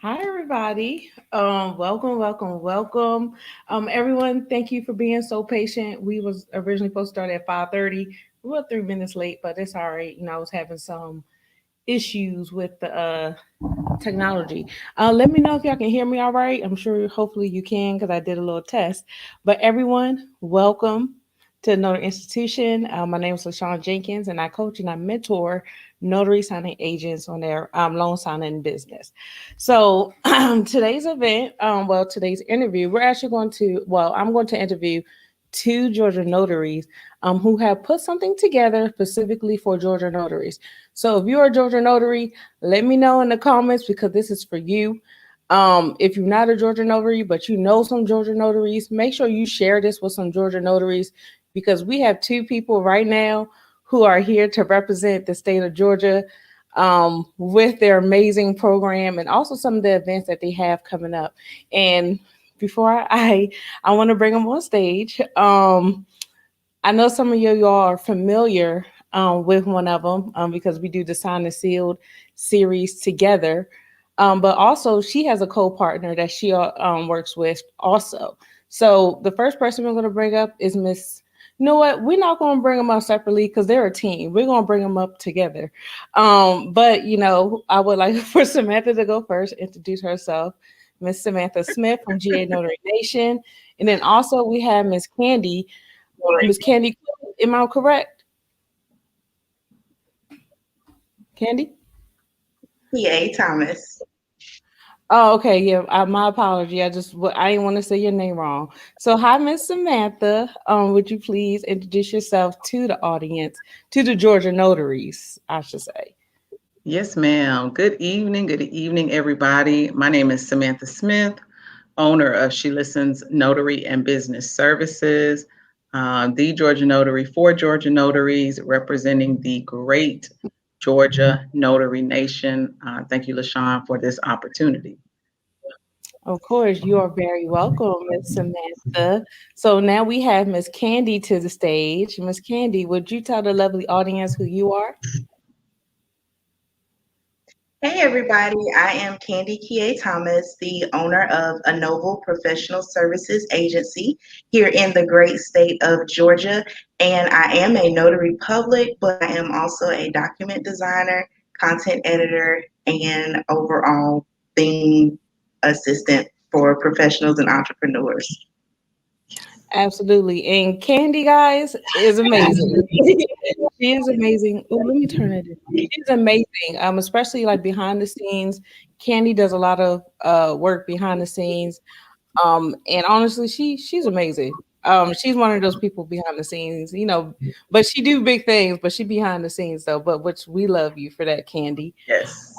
Hi, everybody. Welcome. Everyone, thank you for being so patient. We was originally supposed to start at 5:30. We were 3 minutes late, but it's all right. I was having some issues with the technology. Let me know if y'all can hear me all right. I'm sure, hopefully, you can because I did a little test. But everyone, welcome to Notary Institution. My name is LaShawn Jenkins, and I coach and I mentor notary signing agents on their loan signing business. So today's interview, I'm going to interview two Georgia notaries who have put something together specifically for Georgia notaries. So if you're a Georgia notary, let me know in the comments because this is for you. If you're not a Georgia notary, but you know some Georgia notaries, make sure you share this with some Georgia notaries because we have two people right now who are here to represent the state of Georgia with their amazing program and also some of the events that they have coming up. And before I want to bring them on stage. I know some of y'all are familiar with one of them because we do the Sign and Sealed series together. But also, she has a co-partner that she works with also. So the first person we're going to bring up is Miss. You know what? We're not going to bring them up separately because they're a team. We're going to bring them up together. But I would like for Samantha to go first, introduce herself. Miss Samantha Smith from GA Notary Nation, and then also we have Miss Kandi, am I correct? Kandi? GA Thomas. Oh, okay. Yeah, my apology. I didn't want to say your name wrong. So, hi, Miss Samantha. Would you please introduce yourself to the audience, to the Georgia notaries, I should say. Yes, ma'am. Good evening, everybody. My name is Samantha Smith, owner of ShelistenS Notary and Business Services, the Georgia Notary for Georgia Notaries, representing the great Georgia Notary Nation. Thank you, LaShawn, for this opportunity. Of course, you are very welcome, Miss Samantha. So now we have Miss Kandi to the stage. Miss Kandi, would you tell the lovely audience who you are? Hey everybody, I am Kandi Quillet Thomas, the owner of Anoval Professional Services Agency here in the great state of Georgia. And I am a notary public, but I am also a document designer, content editor, and overall theme assistant for professionals and entrepreneurs. Absolutely. And Candy, guys, is amazing. She is amazing. Oh, let me turn it in. She's amazing. Especially like behind the scenes. Candy does a lot of work behind the scenes. And honestly, she's amazing. She's one of those people behind the scenes, but she do big things, but she behind the scenes though, but which we love you for that, Candy. Yes.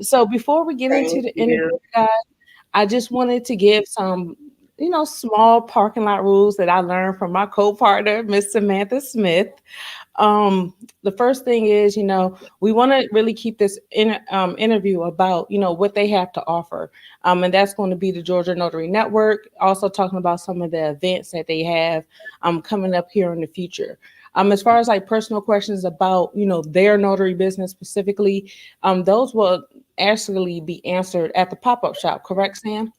So before we get into Thank the interview, you. guys, I just wanted to give some, small parking lot rules that I learned from my co-partner, Miss Samantha Smith. The first thing is, we want to really keep this interview about, what they have to offer. And that's going to be the Georgia Notary Network, also talking about some of the events that they have coming up here in the future. As far as like personal questions about, their notary business specifically, those will actually be answered at the pop-up shop, correct, Sam?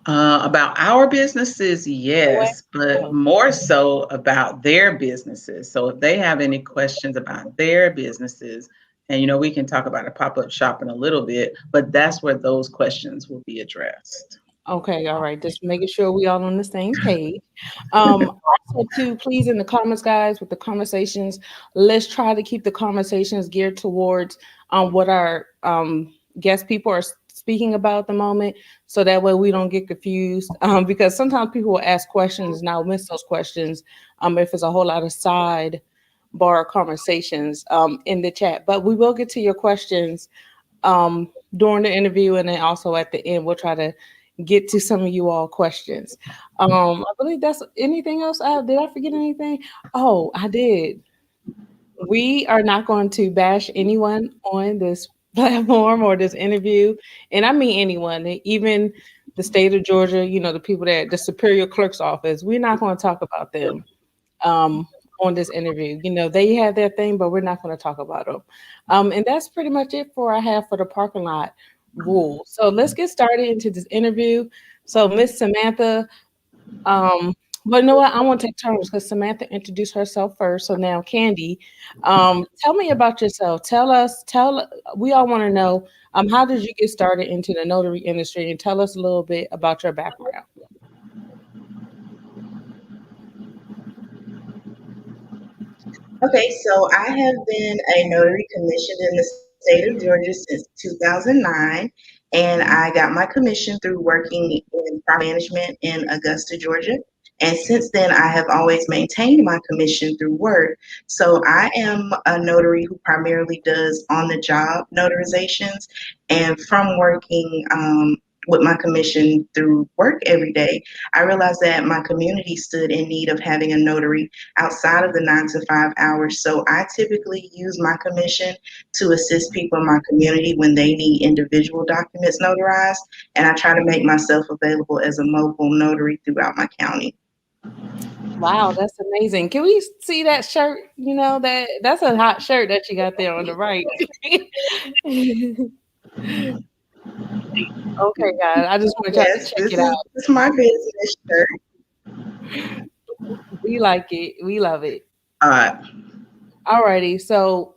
About our businesses, What? yes, but more so about their businesses. So if they have any questions about their businesses, and we can talk about a pop-up shop in a little bit, but that's where those questions will be addressed. Okay, all right. Just making sure we all on the same page. Also, too, please in the comments, guys, with the conversations, let's try to keep the conversations geared towards what our guest people are speaking about at the moment, so that way we don't get confused. Because sometimes people will ask questions and I'll miss those questions if it's a whole lot of side bar conversations in the chat. But we will get to your questions during the interview, and then also at the end, we'll try to get to some of you all questions. I believe that's anything else. Did I forget anything? Oh, I did. We are not going to bash anyone on this platform or this interview, and I mean anyone, even the state of Georgia. The people that the Superior Clerk's office. We're not going to talk about them um, on this interview. They have their thing, but we're not going to talk about them. And that's pretty much it for I have for the parking lot rule. So let's get started into this interview. So Miss Samantha, but you know what? I want to take turns because Samantha introduced herself first. So now Kandi, tell me about yourself. We all want to know, how did you get started into the notary industry, and tell us a little bit about your background. Okay, so I have been a notary commissioned in the state of Georgia since 2009, and I got my commission through working in property management in Augusta, Georgia. And since then, I have always maintained my commission through work. So I am a notary who primarily does on the job notarizations. And from working with my commission through work every day, I realized that my community stood in need of having a notary outside of the 9 to 5 hours. So I typically use my commission to assist people in my community when they need individual documents notarized. And I try to make myself available as a mobile notary throughout my county. Wow, that's amazing. Can we see that shirt? That's a hot shirt that you got there on the right. Okay, guys, I just want y'all to Yes, check this it is out. this is my business shirt. We like it. We love it. All right. Alrighty. So,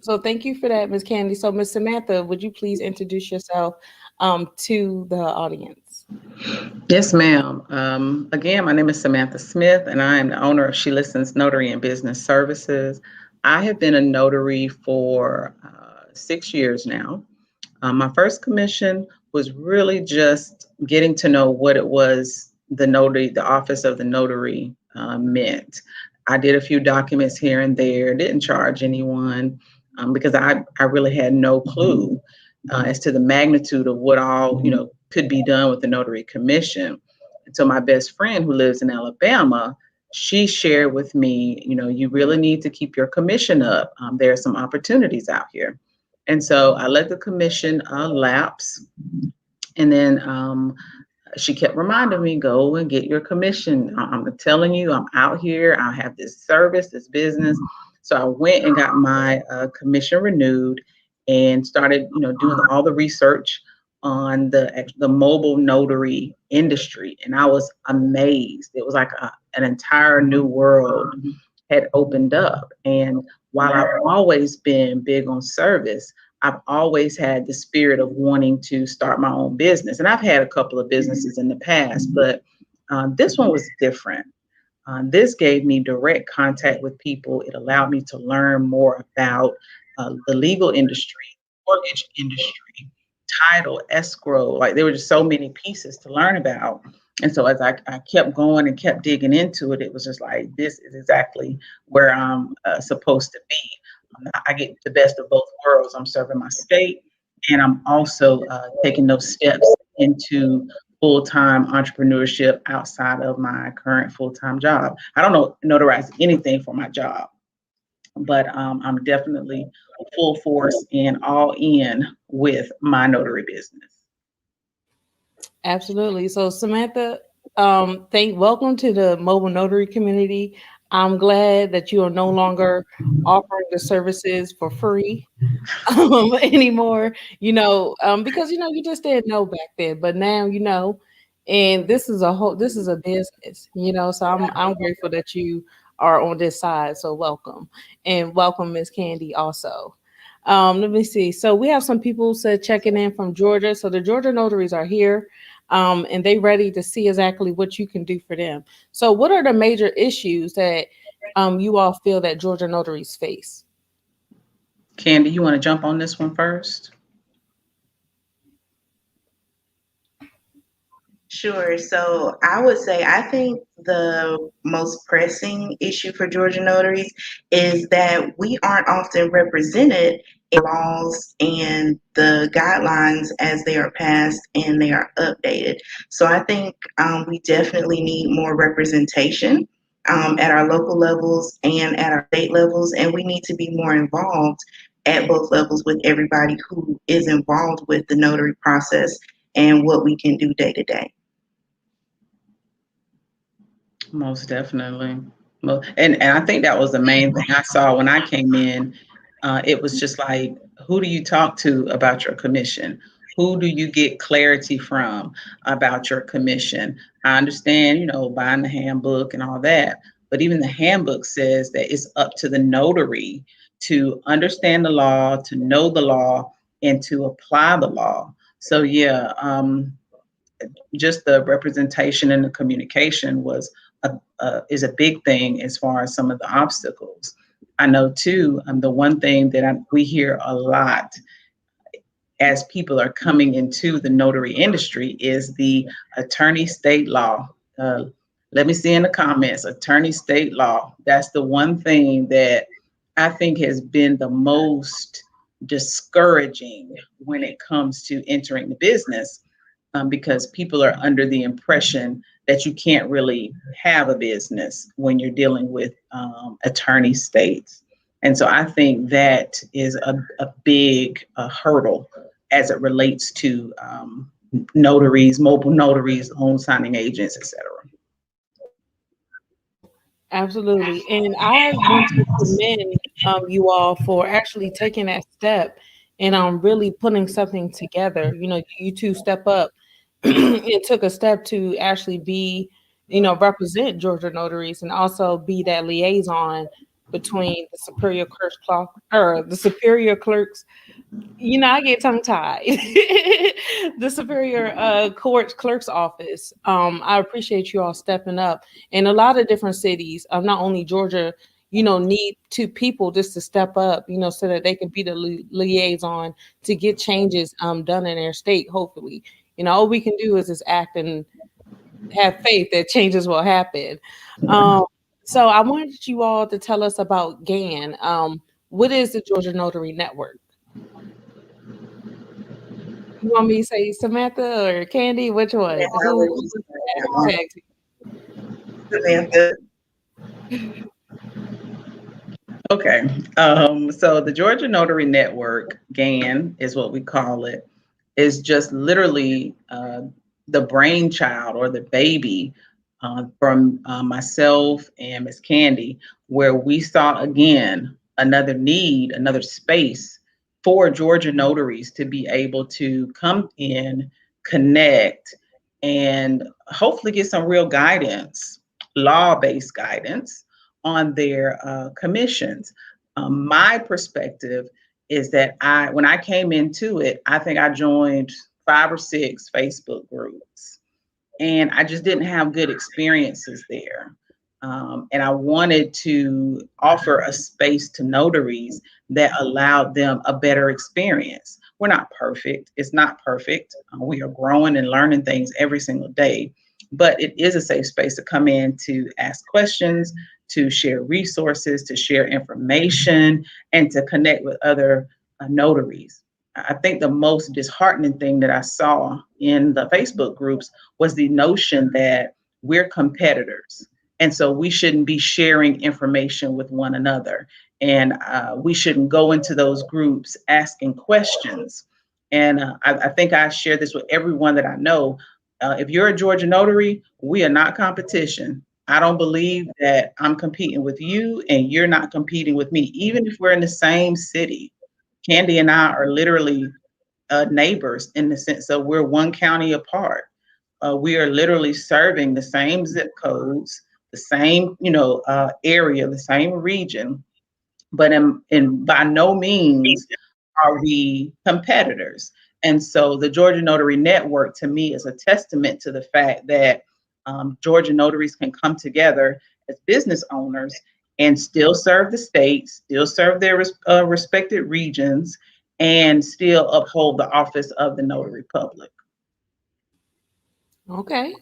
so thank you for that, Miss Kandi. So, Miss Samantha, would you please introduce yourself to the audience? Yes, ma'am. Again, my name is Samantha Smith, and I am the owner of ShelistenS Notary and Business Services. I have been a notary for 6 years now. My first commission was really just getting to know what it was the office of the notary meant. I did a few documents here and there, didn't charge anyone because I really had no clue as to the magnitude of what all, could be done with the notary commission. And so my best friend who lives in Alabama, she shared with me, you really need to keep your commission up. There are some opportunities out here. And so I let the commission lapse. And then she kept reminding me, go and get your commission. I'm telling you, I'm out here. I have this service, this business. So I went and got my commission renewed and started, doing all the research on the mobile notary industry. And I was amazed. It was like an entire new world had opened up. And while I've always been big on service, I've always had the spirit of wanting to start my own business. And I've had a couple of businesses in the past, but this one was different. This gave me direct contact with people. It allowed me to learn more about the legal industry, mortgage industry, title, escrow. Like there were just so many pieces to learn about. And so as I kept going and kept digging into it, it was just like, this is exactly where I'm supposed to be. I get the best of both worlds. I'm serving my state, and I'm also taking those steps into full-time entrepreneurship outside of my current full-time job. I don't notarize anything for my job, but I'm definitely full force and all in with my notary business. Absolutely. So, Samantha, welcome to the mobile notary community. I'm glad that you are no longer offering the services for free anymore, because you just didn't know back then, but now and this is a business, so I'm grateful that you are on this side. So welcome, and welcome Miss Kandi also. Let me see. So we have some people said checking in from Georgia. So the Georgia notaries are here, and they ready to see exactly what you can do for them. So what are the major issues that you all feel that Georgia notaries face? Kandi, you want to jump on this one first? Sure. So I would say I think the most pressing issue for Georgia notaries is that we aren't often represented in laws and the guidelines as they are passed and they are updated. So I think we definitely need more representation at our local levels and at our state levels, and we need to be more involved at both levels with everybody who is involved with the notary process and what we can do day to day. Most definitely. And I think that was the main thing I saw when I came in. It was just like, who do you talk to about your commission? Who do you get clarity from about your commission? I understand, buying the handbook and all that, but even the handbook says that it's up to the notary to understand the law, to know the law, and to apply the law. So yeah, just the representation and the communication is a big thing as far as some of the obstacles. I know too, the one thing that we hear a lot as people are coming into the notary industry is the attorney state law. Let me see in the comments, attorney state law. That's the one thing that I think has been the most discouraging when it comes to entering the business, because people are under the impression that you can't really have a business when you're dealing with attorney states. And so I think that is a big hurdle as it relates to notaries, mobile notaries, home signing agents, etc. Absolutely. And I want to commend you all for actually taking that step and really putting something together. You two step up and took a step to actually be, represent Georgia notaries and also be that liaison between the superior clerks or the superior clerks. I get tongue tied. The superior court clerk's office. I appreciate you all stepping up. And a lot of different cities, not only Georgia, need two people just to step up, so that they can be the liaison to get changes done in their state. Hopefully, all we can do is just act and have faith that changes will happen. So I wanted you all to tell us about GAN. What is the Georgia Notary Network? You want me to say Samantha or Kandi? Which one? Samantha. Okay. So the Georgia Notary Network, GAN is what we call it, is just literally the brainchild or the baby from myself and Miss Kandi, where we saw again another need, another space for Georgia notaries to be able to come in, connect, and hopefully get some real guidance, law-based guidance on their commissions. My perspective is that when I came into it, I think I joined 5 or 6 Facebook groups, and I just didn't have good experiences there. And I wanted to offer a space to notaries that allowed them a better experience. We're not perfect. It's not perfect. We are growing and learning things every single day, but it is a safe space to come in to ask questions, to share resources, to share information, and to connect with other notaries. I think the most disheartening thing that I saw in the Facebook groups was the notion that we're competitors. And so we shouldn't be sharing information with one another. And we shouldn't go into those groups asking questions. And I think I share this with everyone that I know. If you're a Georgia notary, we are not competition. I don't believe that I'm competing with you and you're not competing with me, even if we're in the same city. Kandi and I are literally neighbors in the sense of we're one county apart. We are literally serving the same zip codes, the same, area, the same region, but in by no means are we competitors. And so the Georgia Notary Network to me is a testament to the fact that Georgia notaries can come together as business owners and still serve the state, still serve their respected regions, and still uphold the office of the notary public. Okay.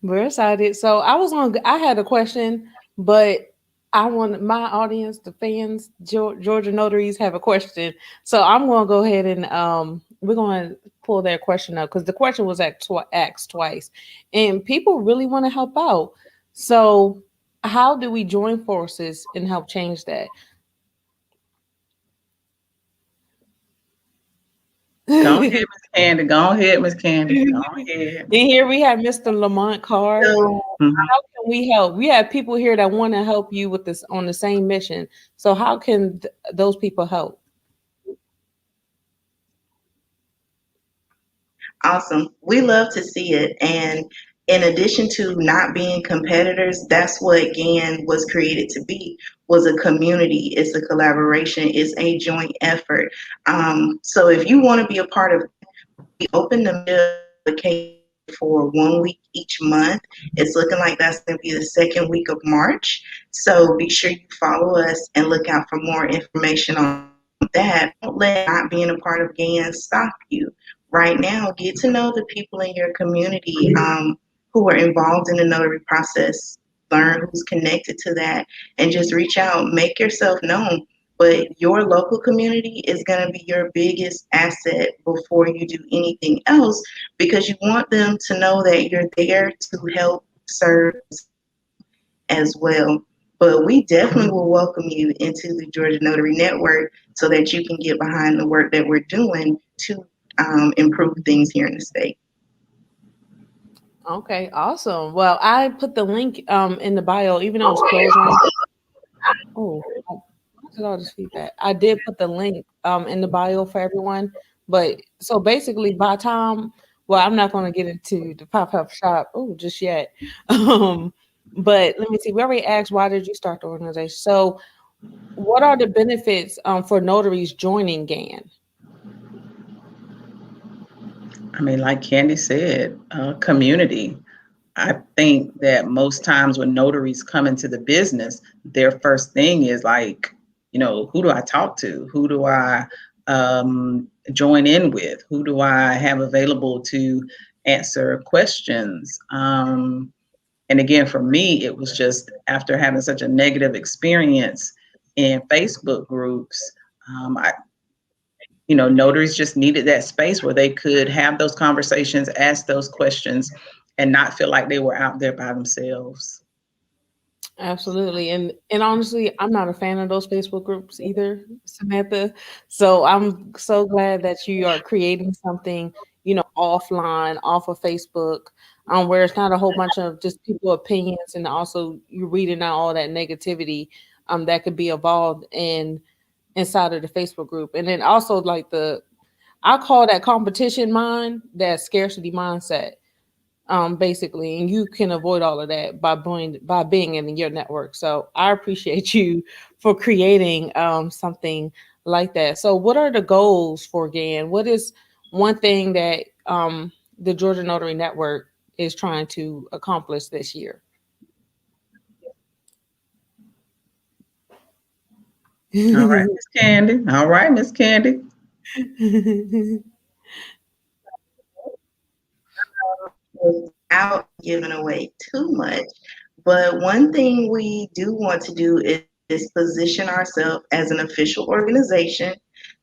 We're excited. So I had a question, but I want my audience, the fans, Georgia notaries have a question. So I'm going to go ahead and we're going to pull their question up because the question was asked twice and people really want to help out. So how do we join forces and help change that? Go ahead, Miss Kandi. Go ahead, Miss Kandi. Go ahead. And here we have Mr. Lamont Carr. So, How can we help? We have people here that want to help you with this on the same mission. So how can those people help? Awesome. We love to see it. And in addition to not being competitors, that's what GAN was created to be, was a community. It's a collaboration. It's a joint effort. So if you want to be a part of it, we open the application for 1 week each month. It's looking like that's going to be the second week of March. So be sure you follow us and look out for more information on that. Don't let not being a part of GAN stop you. Right now, get to know the people in your community who are involved in the notary process. Learn who's connected to that and just reach out, make yourself known. But your local community is going to be your biggest asset before you do anything else, because you want them to know that you're there to help serve as well. But we definitely will welcome you into the Georgia Notary Network so that you can get behind the work that we're doing to improve things here in the state. Okay, awesome. Well, I put the link in the bio, even though it's closing. Oh, look at all this feedback. I did put the link in the bio for everyone. But so basically by time, well, I'm not going to get into the pop-up shop just yet. But let me see. We already asked, why did you start the organization? So what are the benefits for notaries joining GAN? I mean, like Kandi said, community. I think that most times when notaries come into the business, their first thing is like, who do I talk to? Who do I join in with? Who do I have available to answer questions? And again, for me, it was just after having such a negative experience in Facebook groups, notaries just needed that space where they could have those conversations, ask those questions, and not feel like they were out there by themselves. Absolutely. And honestly, I'm not a fan of those Facebook groups either, Samantha. So I'm so glad that you are creating something, offline, off of Facebook, where it's not a whole bunch of just people opinions, and also you're reading out all that negativity that could be involved inside of the Facebook group. And then also like I call that competition mind, that scarcity mindset. Basically, and you can avoid all of that by being in your network. So I appreciate you for creating something like that. So what are the goals for GAN? What is one thing that the Georgia Notary Network is trying to accomplish this year? All right, Miss Kandi. All right, Miss Kandi. Without giving away too much. But one thing we do want to do is position ourselves as an official organization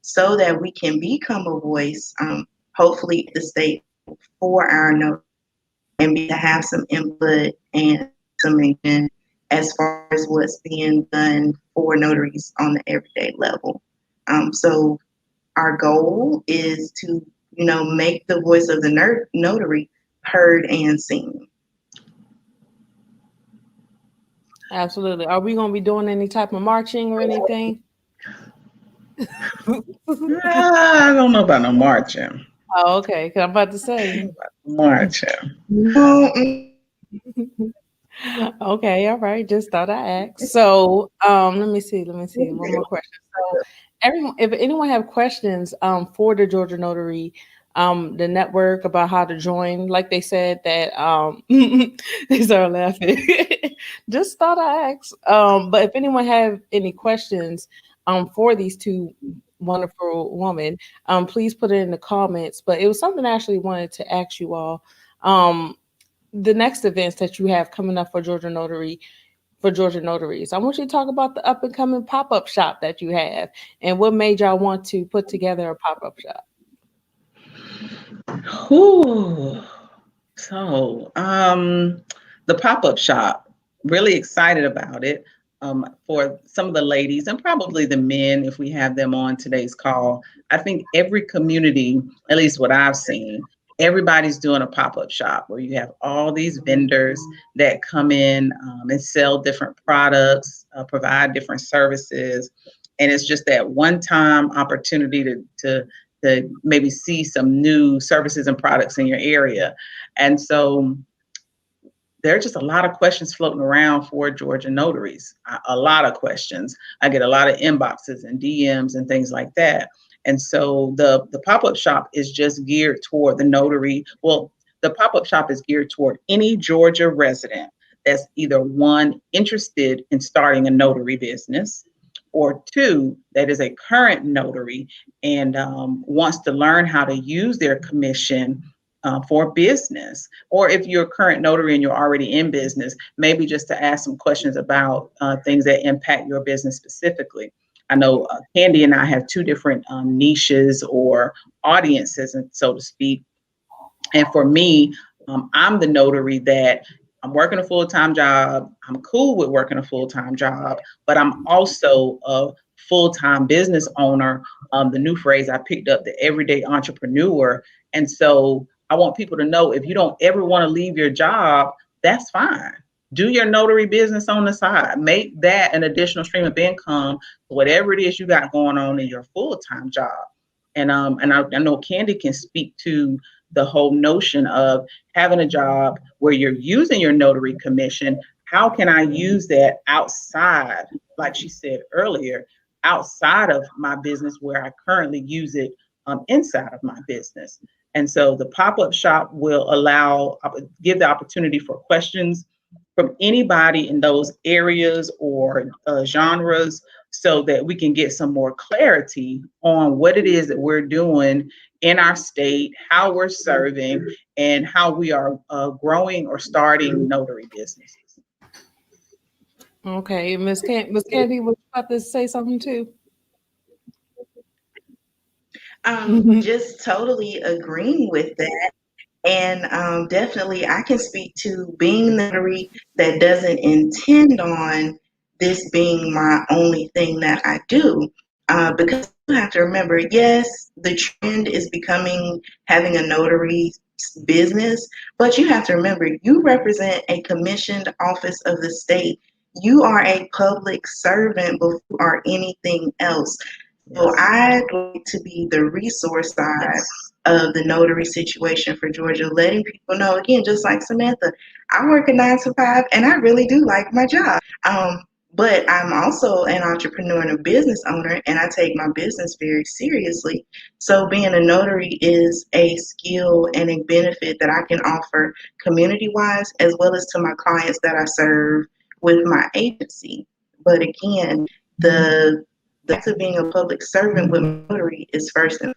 so that we can become a voice, hopefully the state, for our notaries, and be to have some input and some vision as far as what's being done for notaries on the everyday level. So our goal is to, make the voice of the notary heard and seen. Absolutely. Are we going to be doing any type of marching or anything? I don't know about no marching. Oh, okay. 'Cause I'm about to say. Marching. Okay, all right. Just thought I asked. So, let me see. One more question. So, if anyone have questions, for the Georgia Notary, the network, about how to join, like they said that, they started laughing. Just thought I asked. But if anyone have any questions, for these two wonderful women, please put it in the comments. But it was something I actually wanted to ask you all. The next events that you have coming up for Georgia Notaries. I want you to talk about the up and coming pop-up shop that you have and what made y'all want to put together a pop-up shop. Ooh. So, the pop-up shop, really excited about it. For some of the ladies and probably the men, if we have them on today's call, I think every community, at least what I've seen, everybody's doing a pop-up shop where you have all these vendors that come in and sell different products, provide different services. And it's just that one-time opportunity to to maybe see some new services and products in your area. And so there are just a lot of questions floating around for Georgia notaries, a lot of questions. I get a lot of inboxes and DMs and things like that. And so the pop-up shop is just geared toward the notary. Well, the pop-up shop is geared toward any Georgia resident that's either one, interested in starting a notary business, or two, that is a current notary and wants to learn how to use their commission for business. Or if you're a current notary and you're already in business, maybe just to ask some questions about things that impact your business specifically. I know Kandi and I have two different niches or audiences, and so to speak. And for me, I'm the notary that I'm working a full-time job. I'm cool with working a full-time job, but I'm also a full-time business owner. The new phrase I picked up, the everyday entrepreneur. And so I want people to know, if you don't ever want to leave your job, that's fine. Do your notary business on the side. Make that an additional stream of income, whatever it is you got going on in your full-time job. And I know Kandi can speak to the whole notion of having a job where you're using your notary commission. How can I use that outside, like she said earlier, outside of my business where I currently use it inside of my business? And so the pop-up shop will give the opportunity for questions from anybody in those areas or genres, so that we can get some more clarity on what it is that we're doing in our state, how we're serving, and how we are growing or starting notary businesses. Okay, Miss Kandi, was you about to say something too? Just totally agreeing with that. And definitely, I can speak to being notary that doesn't intend on this being my only thing that I do. Because you have to remember, yes, the trend is becoming having a notary business, but you have to remember, you represent a commissioned office of the state. You are a public servant before you are anything else. So I'd like to be the resource side of the notary situation for Georgia, letting people know, again, just like Samantha, I work a 9 to 5 and I really do like my job. But I'm also an entrepreneur and a business owner, and I take my business very seriously. So being a notary is a skill and a benefit that I can offer community-wise, as well as to my clients that I serve with my agency. But again, the fact of being a public servant with notary is first. And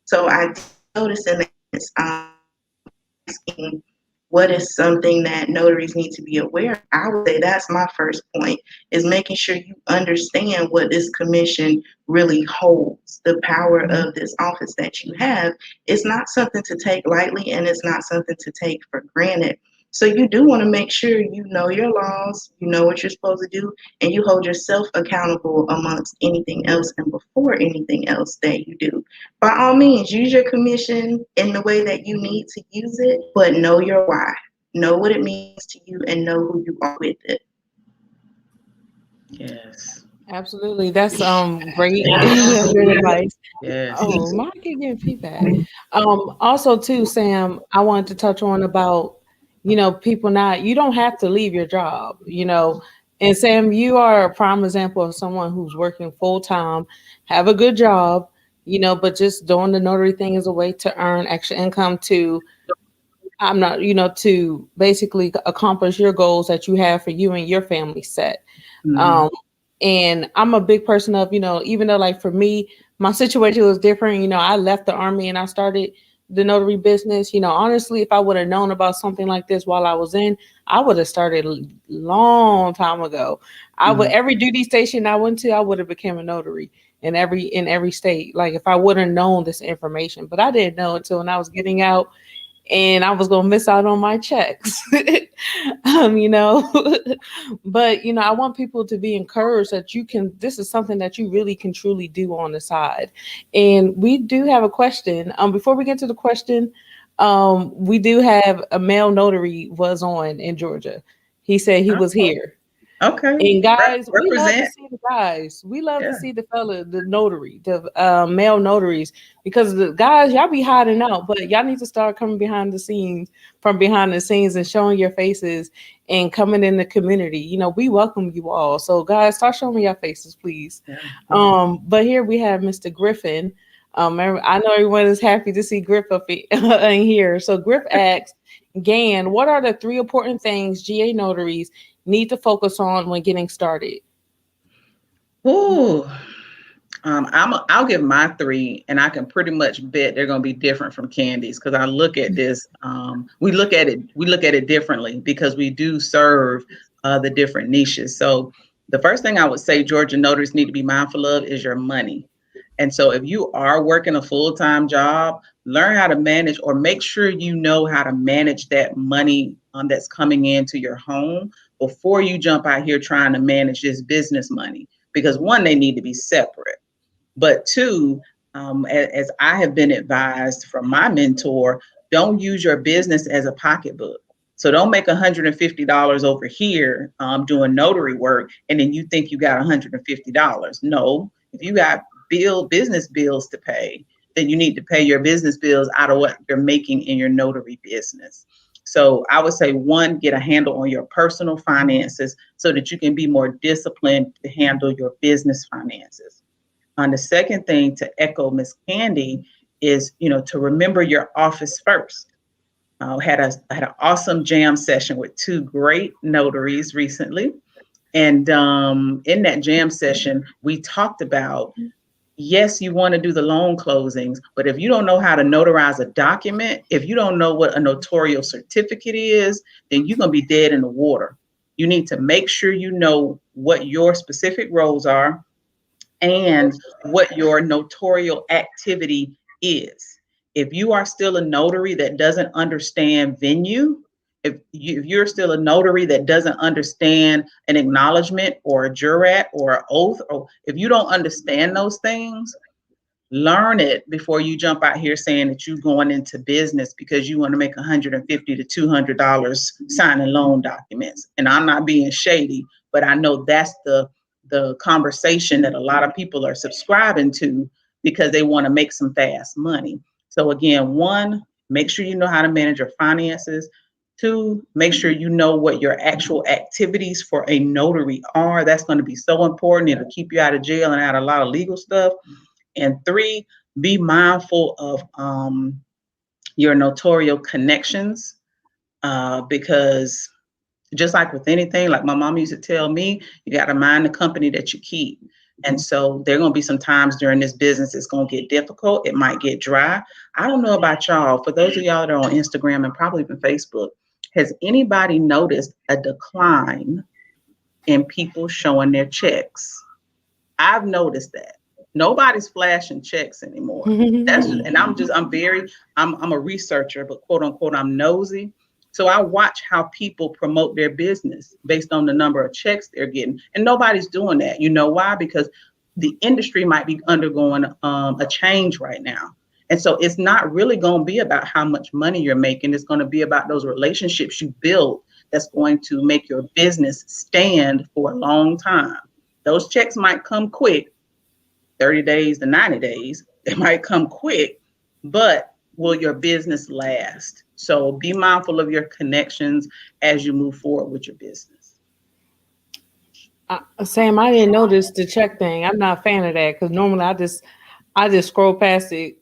so I noticed in this asking what is something that notaries need to be aware of. I would say that's my first point, is making sure you understand what this commission really holds. The power of this office that you have is not something to take lightly, and it's not something to take for granted. So you do want to make sure you know your laws, you know what you're supposed to do, and you hold yourself accountable amongst anything else and before anything else that you do. By all means, use your commission in the way that you need to use it, but know your why. Know what it means to you and know who you are with it. Yes. Absolutely. That's great. Great advice. Yes. Oh, my kid getting feedback. Also too, Sam, I wanted to touch on about, people not, you don't have to leave your job, and Sam, you are a prime example of someone who's working full time, have a good job, but just doing the notary thing is a way to earn extra income to, I'm not, to basically accomplish your goals that you have for you and your family set. Mhm. And I'm a big person of, even though like for me, my situation was different, I left the Army and I started the notary business. Honestly, if I would have known about something like this while I was in, I would have started a long time ago. Every duty station I went to, I would have become a notary in every state. Like if I would have known this information, but I didn't know until when I was getting out and I was going to miss out on my checks. But I want people to be encouraged that this is something that you really can truly do on the side. And we do have a question. Before we get to the question, we do have a male notary was on in Georgia. He said he was here. Okay. And guys, we love to Represent. see the guys. We love Yeah. to see the notary, the male notaries, because the guys, y'all be hiding out, but y'all need to start coming behind the scenes, and showing your faces and coming in the community. You know, we welcome you all. So guys, start showing me your faces, please. Yeah. But here we have Mr. Griffin. I know everyone is happy to see Griff up in here. So Griff asks, Gan, what are the 3 important things GA notaries need to focus on when getting started? Ooh. I'll give my 3, and I can pretty much bet they're going to be different from Kandi's, because I look at this. We look at it differently because we do serve the different niches. So the first thing I would say Georgia notaries need to be mindful of is your money. And so if you are working a full-time job, learn how to manage, or make sure you know how to manage that money that's coming into your home before you jump out here trying to manage this business money. Because 1, they need to be separate. But 2, as I have been advised from my mentor, don't use your business as a pocketbook. So don't make $150 over here doing notary work, and then you think you got $150. No, if you got business bills to pay, then you need to pay your business bills out of what you're making in your notary business. So I would say 1, get a handle on your personal finances so that you can be more disciplined to handle your business finances. The second thing, to echo Miss Kandi, is, to remember your office first. Had an awesome jam session with 2 great notaries recently. And in that jam session, we talked about, yes, you want to do the loan closings, but if you don't know how to notarize a document, if you don't know what a notarial certificate is, then you're going to be dead in the water. You need to make sure you know what your specific roles are and what your notarial activity is. If you are still a notary that doesn't understand venue, if you're still a notary that doesn't understand an acknowledgement or a jurat or an oath, or if you don't understand those things, learn it before you jump out here saying that you're going into business because you want to make $150 to $200 signing loan documents. And I'm not being shady, but I know that's the conversation that a lot of people are subscribing to because they want to make some fast money. So again, 1, make sure you know how to manage your finances. 2, make sure you know what your actual activities for a notary are. That's going to be so important. It'll keep you out of jail and out of a lot of legal stuff. And 3, be mindful of your notarial connections, because just like with anything, like my mom used to tell me, you got to mind the company that you keep. And so there are going to be some times during this business it's going to get difficult. It might get dry. I don't know about y'all. For those of y'all that are on Instagram and probably even Facebook, has anybody noticed a decline in people showing their checks? I've noticed that. Nobody's flashing checks anymore. And I'm a researcher, but quote unquote, I'm nosy. So I watch how people promote their business based on the number of checks they're getting. And nobody's doing that. You know why? Because the industry might be undergoing a change right now. And so it's not really going to be about how much money you're making. It's going to be about those relationships you build that's going to make your business stand for a long time. Those checks might come quick, 30 days to 90 days. They might come quick, but will your business last? So be mindful of your connections as you move forward with your business. Sam, I didn't notice the check thing. I'm not a fan of that because normally I just scroll past it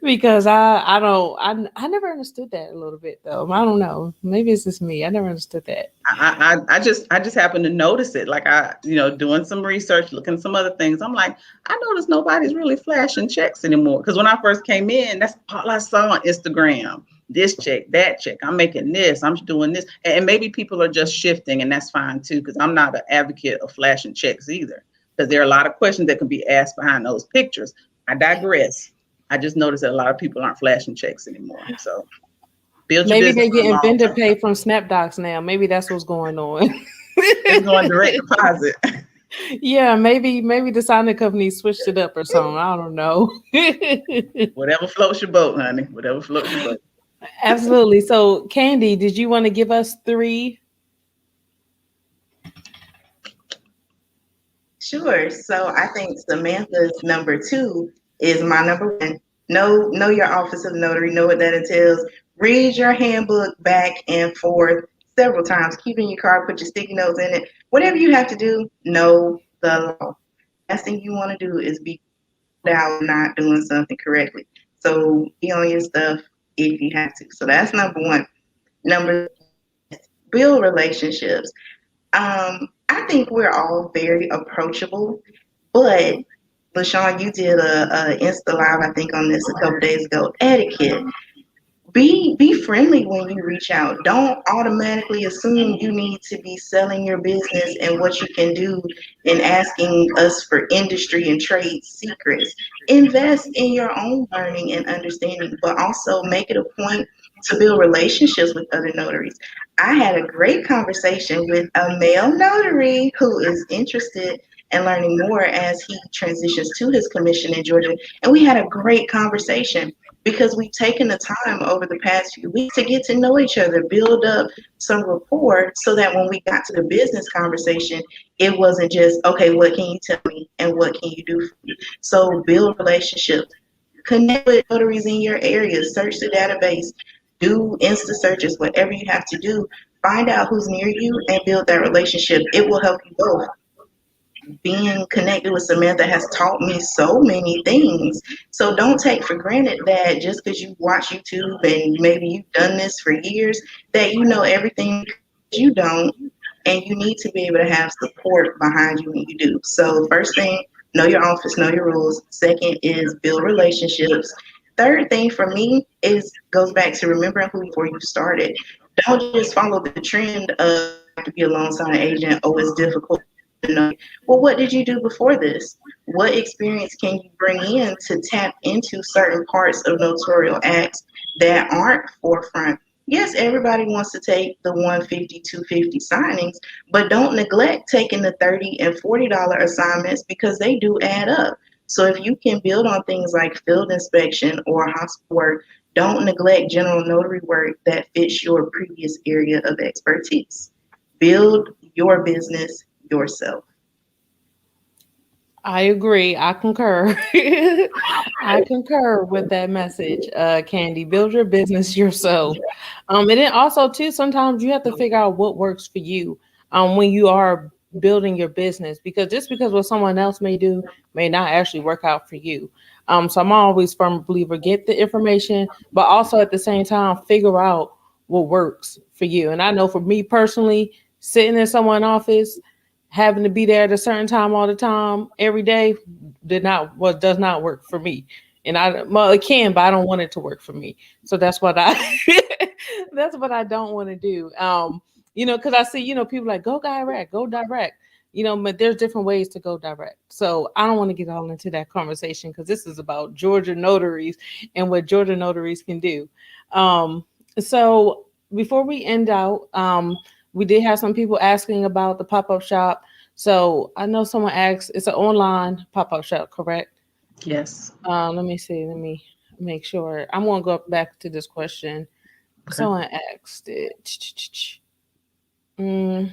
because I never understood that a little bit though. I don't know. Maybe it's just me. I never understood that. I just happened to notice it. Like doing some research, looking at some other things. I'm like, I noticed nobody's really flashing checks anymore. Because when I first came in, that's all I saw on Instagram. This check, that check. I'm making this. I'm doing this. And maybe people are just shifting, and that's fine too. Because I'm not an advocate of flashing checks either. Because there are a lot of questions that can be asked behind those pictures. I digress. I just noticed that a lot of people aren't flashing checks anymore. So build your Maybe business. they're getting vendor pay from SnapDocs now. Maybe that's what's going on. It's going direct deposit. Yeah, maybe the signing company switched it up or something. I don't know. Whatever floats your boat, honey. Whatever floats your boat. Absolutely. So, Kandi, did you want to give us 3? Sure. So I think Samantha's number two is my number one. Know your office of notary, know what that entails. Read your handbook back and forth several times. Keep it in your car, put your sticky notes in it. Whatever you have to do, know the law. Last thing you want to do is be out not doing something correctly. So be on your stuff if you have to. So that's number one. Number build relationships. I think we're all very approachable, but LaShawn, you did a Insta Live, I think, on this a couple days ago. Etiquette. Be friendly when you reach out. Don't automatically assume you need to be selling your business and what you can do and asking us for industry and trade secrets. Invest in your own learning and understanding, but also make it a point to build relationships with other notaries. I had a great conversation with a male notary who is interested in learning more as he transitions to his commission in Georgia. And we had a great conversation because we've taken the time over the past few weeks to get to know each other, build up some rapport so that when we got to the business conversation, it wasn't just, okay, what can you tell me and what can you do for me? So build relationships, connect with notaries in your area, search the database, do Insta searches, whatever you have to do, find out who's near you and build that relationship. It will help you both. Being connected with Samantha has taught me so many things. So don't take for granted that just because you watch YouTube and maybe you've done this for years, that you know everything. You don't. And you need to be able to have support behind you when you do. So first thing, know your office, know your rules. Second is build relationships. Third thing for me is goes back to remembering who before you started. Don't just follow the trend of to be a loan signing agent. Oh, it's difficult. Well, what did you do before this? What experience can you bring in to tap into certain parts of notarial acts that aren't forefront? Yes, everybody wants to take the 150, 250 signings, but don't neglect taking the $30 and $40 assignments because they do add up. So if you can build on things like field inspection or hospital work, don't neglect general notary work that fits your previous area of expertise. Build your business yourself. I agree. I concur. I concur with that message, Kandi. Build your business yourself. And then also too, sometimes you have to figure out what works for you when you are building your business, because just because what someone else may do may not actually work out for you. So I'm always firm believer, get the information, but also at the same time, figure out what works for you. And I know for me personally, sitting in someone's office, having to be there at a certain time all the time every day does not work for me. And it can, but I don't want it to work for me. So that's what I that's what I don't want to do. Because I see, people like go direct, go direct. But there's different ways to go direct. So I don't want to get all into that conversation because this is about Georgia notaries and what Georgia notaries can do. So before we end out, we did have some people asking about the pop-up shop. So I know someone asked, it's an online pop-up shop, correct? Yes. Let me see. Let me make sure. I'm going to go back to this question. Okay. Someone asked it. Let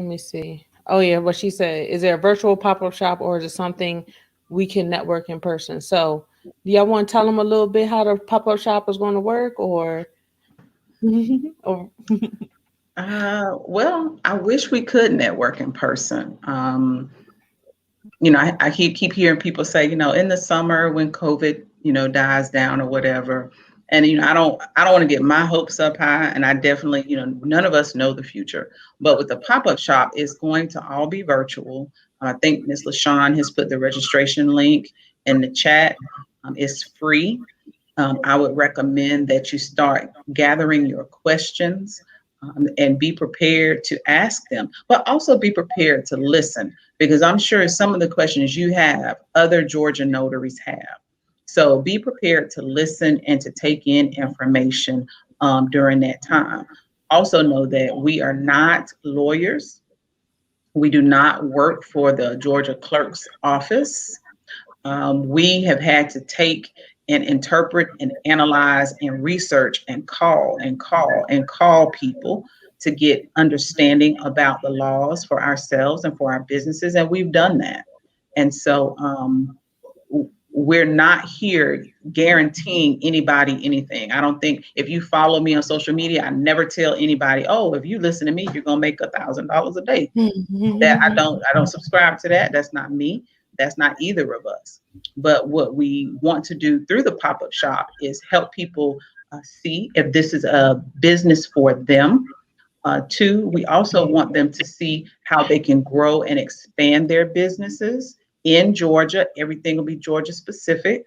me see. Oh, yeah. What she said, is there a virtual pop-up shop or is it something we can network in person? So do y'all want to tell them a little bit how the pop-up shop is going to work or or Well, I wish we could network in person. I keep hearing people say, in the summer when COVID, dies down or whatever. And, I don't want to get my hopes up high. And I definitely, none of us know the future. But with the pop-up shop, it's going to all be virtual. I think Ms. LaShawn has put the registration link in the chat. It's free. I would recommend that you start gathering your questions and be prepared to ask them, but also be prepared to listen, because I'm sure some of the questions you have, other Georgia notaries have. So be prepared to listen and to take in information during that time. Also know that we are not lawyers. We do not work for the Georgia Clerk's Office. We have had to take and interpret and analyze and research and call people to get understanding about the laws for ourselves and for our businesses, and we've done that. And so we're not here guaranteeing anybody anything. I don't think if you follow me on social media, I never tell anybody, oh, if you listen to me, you're gonna make $1,000 a day. That I don't subscribe to that. That's not me. That's not either of us. But what we want to do through the pop-up shop is help people see if this is a business for them. Two, we also want them to see how they can grow and expand their businesses in Georgia. Everything will be Georgia specific.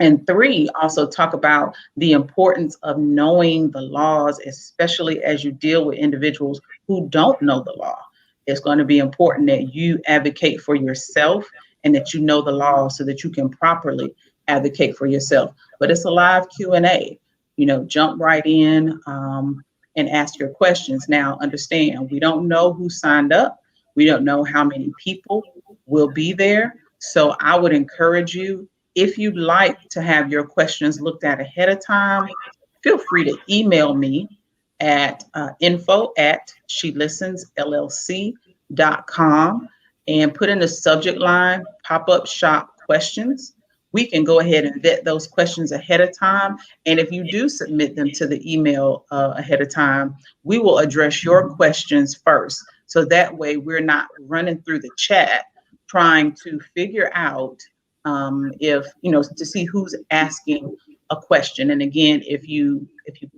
And three, also talk about the importance of knowing the laws, especially as you deal with individuals who don't know the law. It's going to be important that you advocate for yourself and that you know the law so that you can properly advocate for yourself. But it's a live Q&A. Jump right in and ask your questions. Now, understand, we don't know who signed up. We don't know how many people will be there. So I would encourage you, if you'd like to have your questions looked at ahead of time, feel free to email me at info@ShelistenSLLC.com and put in the subject line, pop-up shop questions. We can go ahead and vet those questions ahead of time. And if you do submit them to the email ahead of time, we will address your questions first. So that way we're not running through the chat trying to figure out if, to see who's asking a question. And again, if you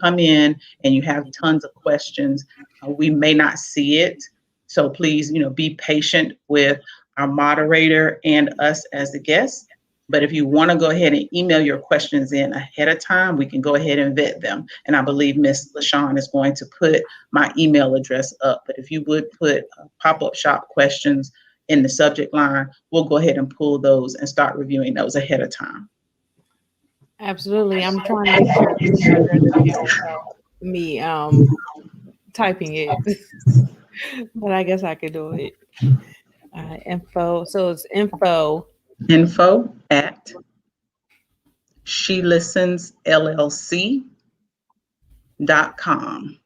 come in and you have tons of questions, we may not see it. So please, be patient with our moderator and us as the guests. But if you want to go ahead and email your questions in ahead of time, we can go ahead and vet them. And I believe Ms. LaShawn is going to put my email address up. But if you would put pop-up shop questions in the subject line, we'll go ahead and pull those and start reviewing those ahead of time. Absolutely. I'm trying to make sure me typing it, but I guess I could do it. Info. So it's info@ShelistenSLLC.com.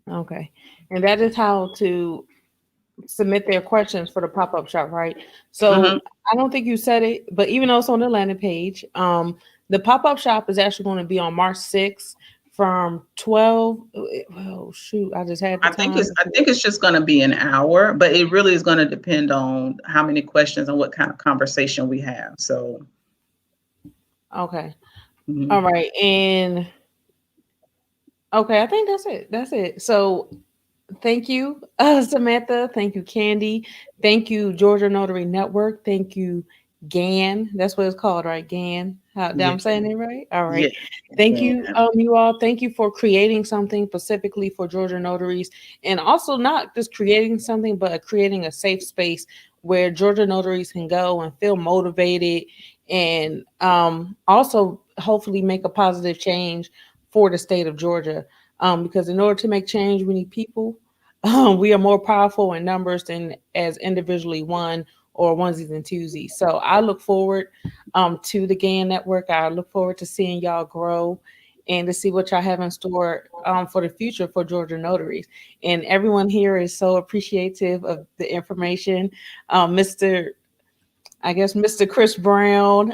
Okay. And that is how to submit their questions for the pop-up shop, right? So I don't think you said it, but even though it's on the landing page, the pop-up shop is actually going to be on March 6th from 12. Oh shoot, I just had the time. I think it's just going to be an hour, but it really is going to depend on how many questions and what kind of conversation we have. So okay. All right. And okay, I think that's it. So thank you, Samantha. Thank you, Kandi. Thank you, Georgia Notary Network. Thank you, GAN. That's what it's called, right? GAN. I'm saying it right? All right. Yeah. Thank you, you all. Thank you for creating something specifically for Georgia notaries, and also not just creating something, but creating a safe space where Georgia notaries can go and feel motivated, and also hopefully make a positive change for the state of Georgia. Because in order to make change, we need people. We are more powerful in numbers than as individually one or onesies and twosies. So I look forward to the GAN network. I look forward to seeing y'all grow and to see what y'all have in store for the future for Georgia notaries. And everyone here is so appreciative of the information. Mr. Chris Brown,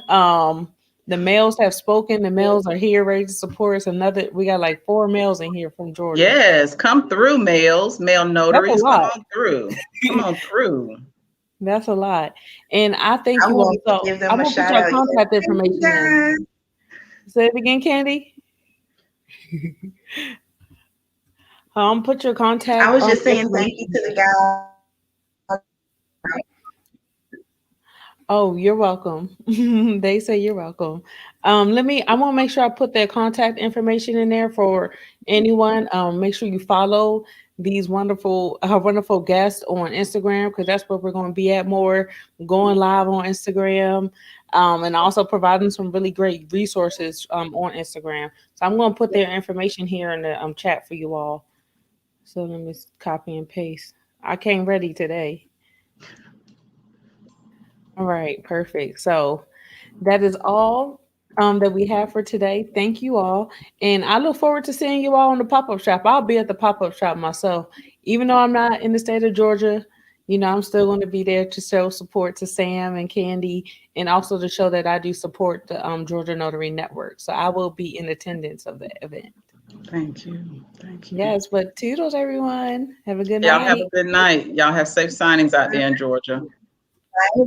the males have spoken. The males are here ready to support us. We got like 4 males in here from Georgia. Yes, come through, male notaries. Come on through. Come on through. That's a lot. And I thank you all. So I'm going to put your contact information in. Say it again, Kandi. Put your contact. I was just saying thank you to the guy. Oh, you're welcome. They say you're welcome. I want to make sure I put their contact information in there for anyone. Make sure you follow these wonderful guests on Instagram, because that's where we're going to be at more, going live on Instagram, and also providing some really great resources on Instagram. So I'm going to put their information here in the chat for you all. So let me copy and paste. I came ready today. All right, perfect. So that is all that we have for today. Thank you all. And I look forward to seeing you all in the pop-up shop. I'll be at the pop-up shop myself. Even though I'm not in the state of Georgia, I'm still going to be there to show support to Sam and Kandi, and also to show that I do support the Georgia Notary Network. So I will be in attendance of the event. Thank you. Thank you. Yes, but toodles, everyone. Have a good Y'all night. have a good night. Y'all have safe signings out there in Georgia. Bye.